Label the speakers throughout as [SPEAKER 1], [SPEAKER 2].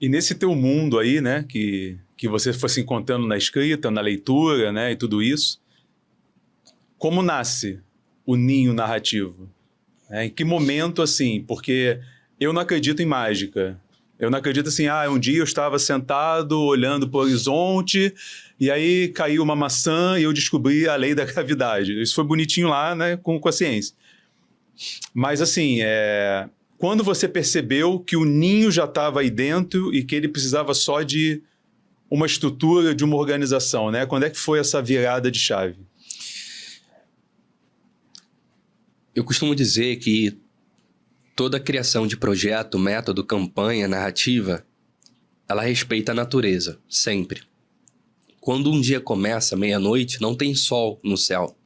[SPEAKER 1] E nesse teu mundo aí, né, que você foi se encontrando na escrita, na leitura, né, e tudo isso, como nasce o ninho narrativo? Em que momento, assim? Porque eu não acredito em mágica. Eu não acredito assim, um dia eu estava sentado olhando para o horizonte e aí caiu uma maçã e eu descobri a lei da gravidade. Isso foi bonitinho lá, né, com a ciência. Mas assim, quando você percebeu que o ninho já estava aí dentro e que ele precisava só de uma estrutura, de uma organização, né? Quando é que foi essa virada de chave?
[SPEAKER 2] Eu costumo dizer que toda criação de projeto, método, campanha, narrativa, ela respeita a natureza, sempre. Quando um dia começa, meia-noite, não tem sol no céu.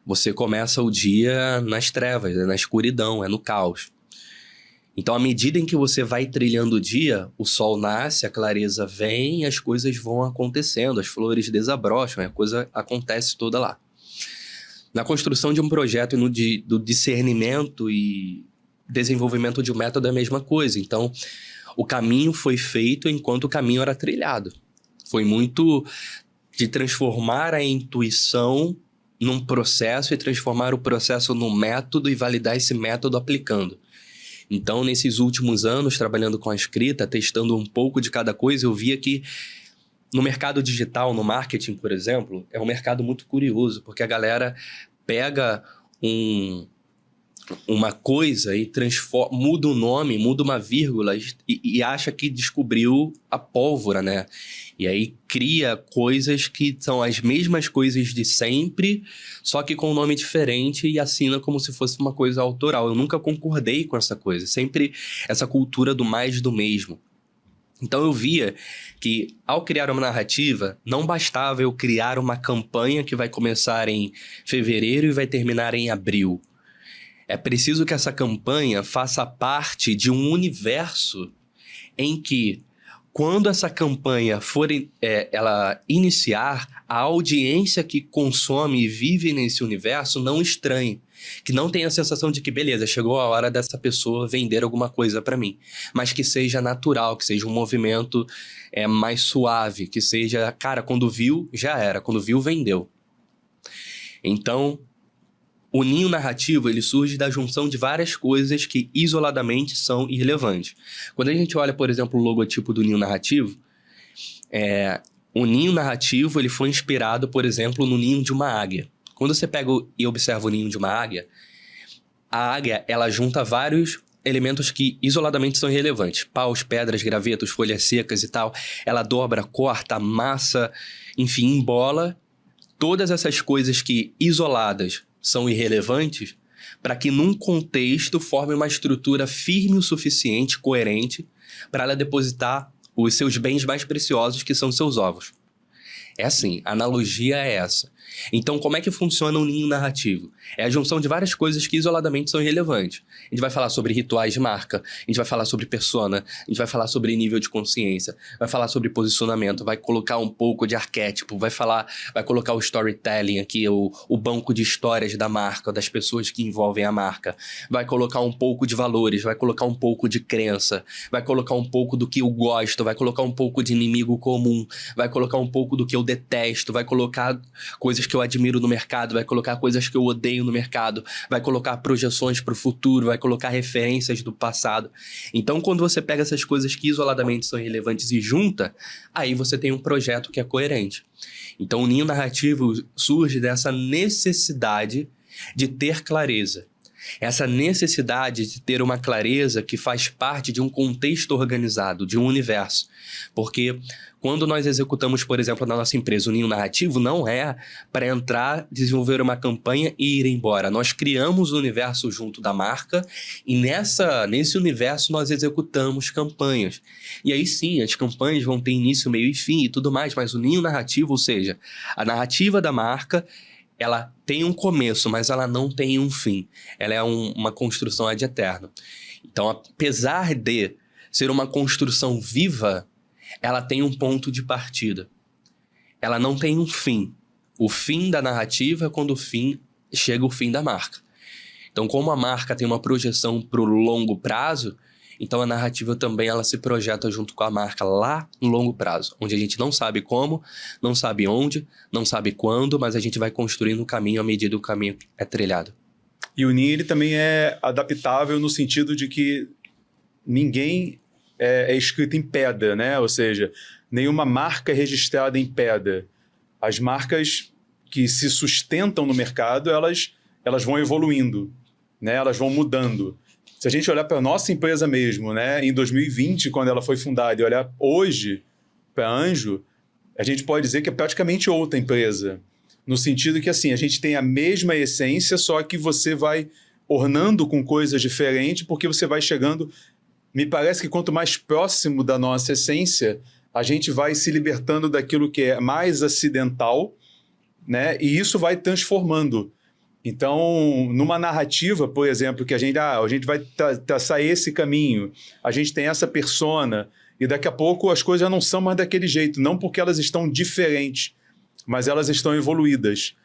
[SPEAKER 2] Você começa o dia nas trevas, na escuridão, no caos. Então, à medida em que você vai trilhando o dia, o sol nasce, a clareza vem e as coisas vão acontecendo, as flores desabrocham, a coisa acontece toda lá. Na construção de um projeto e do discernimento e desenvolvimento de um método é a mesma coisa. Então, o caminho foi feito enquanto o caminho era trilhado. Foi muito de transformar a intuição num processo e transformar o processo num método e validar esse método aplicando. Então, nesses últimos anos, trabalhando com a escrita, testando um pouco de cada coisa, eu via que no mercado digital, no marketing, por exemplo, é um mercado muito curioso, porque a galera pega uma coisa e muda o nome, muda uma vírgula e acha que descobriu a pólvora, né? E aí cria coisas que são as mesmas coisas de sempre, só que com um nome diferente e assina como se fosse uma coisa autoral. Eu nunca concordei com essa coisa, sempre essa cultura do mais do mesmo. Então eu via que ao criar uma narrativa, não bastava eu criar uma campanha que vai começar em fevereiro e vai terminar em abril. É preciso que essa campanha faça parte de um universo em que, quando essa campanha for ela iniciar, a audiência que consome e vive nesse universo não estranhe. Que não tenha a sensação de que, beleza, chegou a hora dessa pessoa vender alguma coisa para mim. Mas que seja natural, que seja um movimento mais suave, que seja, cara, quando viu, já era. Quando viu, vendeu. Então, o ninho narrativo, ele surge da junção de várias coisas que isoladamente são irrelevantes. Quando a gente olha, por exemplo, o logotipo do ninho narrativo, o ninho narrativo ele foi inspirado, por exemplo, no ninho de uma águia. Quando você pega e observa o ninho de uma águia, a águia ela junta vários elementos que isoladamente são irrelevantes. Paus, pedras, gravetos, folhas secas e tal. Ela dobra, corta, amassa, enfim, embola. Todas essas coisas que isoladas são irrelevantes para que num contexto forme uma estrutura firme o suficiente, coerente, para ela depositar os seus bens mais preciosos, que são seus ovos. É assim, a analogia é essa. Então, como é que funciona um ninho narrativo? É a junção de várias coisas que isoladamente são irrelevantes. A gente vai falar sobre rituais de marca, a gente vai falar sobre persona, a gente vai falar sobre nível de consciência, vai falar sobre posicionamento, vai colocar um pouco de arquétipo, vai colocar o storytelling aqui, o banco de histórias da marca, das pessoas que envolvem a marca, vai colocar um pouco de valores, vai colocar um pouco de crença, vai colocar um pouco do que eu gosto, vai colocar um pouco de inimigo comum, vai colocar um pouco do que eu detesto, vai colocar coisas que eu admiro no mercado, vai colocar coisas que eu odeio no mercado, vai colocar projeções para o futuro, vai colocar referências do passado. Então, quando você pega essas coisas que isoladamente são relevantes e junta, aí você tem um projeto que é coerente. Então, o ninho narrativo surge dessa necessidade de ter clareza. Essa necessidade de ter uma clareza que faz parte de um contexto organizado, de um universo. Porque quando nós executamos, por exemplo, na nossa empresa, o ninho narrativo não é para entrar, desenvolver uma campanha e ir embora. Nós criamos o universo junto da marca e nesse universo nós executamos campanhas. E aí sim, as campanhas vão ter início, meio e fim e tudo mais, mas o ninho narrativo, ou seja, a narrativa da marca, ela tem um começo, mas ela não tem um fim. Ela é uma construção ad eterno. Então, apesar de ser uma construção viva, ela tem um ponto de partida. Ela não tem um fim. O fim da narrativa é quando chega o fim da marca. Então, como a marca tem uma projeção para o longo prazo, Então a narrativa também ela se projeta junto com a marca lá no longo prazo, onde a gente não sabe como, não sabe onde, não sabe quando, mas a gente vai construindo o caminho à medida que o caminho é trilhado.
[SPEAKER 1] E o Ninho ele também é adaptável no sentido de que ninguém é escrito em pedra, né? Ou seja, nenhuma marca é registrada em pedra. As marcas que se sustentam no mercado, elas vão evoluindo, né? Elas vão mudando. Se a gente olhar para a nossa empresa mesmo, né? Em 2020, quando ela foi fundada, e olhar hoje para a Anjo, a gente pode dizer que é praticamente outra empresa. No sentido que, assim, a gente tem a mesma essência, só que você vai ornando com coisas diferentes, porque você vai chegando... Me parece que quanto mais próximo da nossa essência, a gente vai se libertando daquilo que é mais acidental, né? E isso vai transformando. Então, numa narrativa, por exemplo, que a gente vai traçar esse caminho, a gente tem essa persona, e daqui a pouco as coisas já não são mais daquele jeito, não porque elas estão diferentes, mas elas estão evoluídas.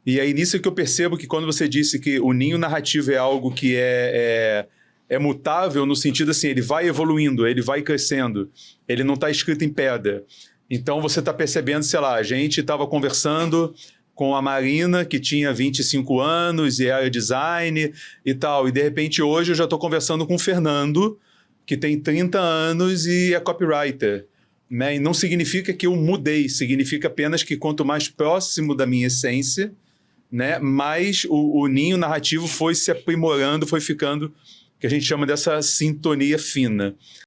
[SPEAKER 1] E aí nisso que eu percebo que quando você disse que o ninho narrativo é algo que é mutável no sentido assim, ele vai evoluindo, ele vai crescendo, ele não está escrito em pedra. Então você está percebendo, sei lá, a gente estava conversando com a Marina, que tinha 25 anos e era design e tal, e de repente hoje eu já estou conversando com o Fernando, que tem 30 anos e é copywriter. Né? E não significa que eu mudei, significa apenas que quanto mais próximo da minha essência, né, mais o ninho narrativo foi se aprimorando, foi ficando, que a gente chama dessa sintonia fina.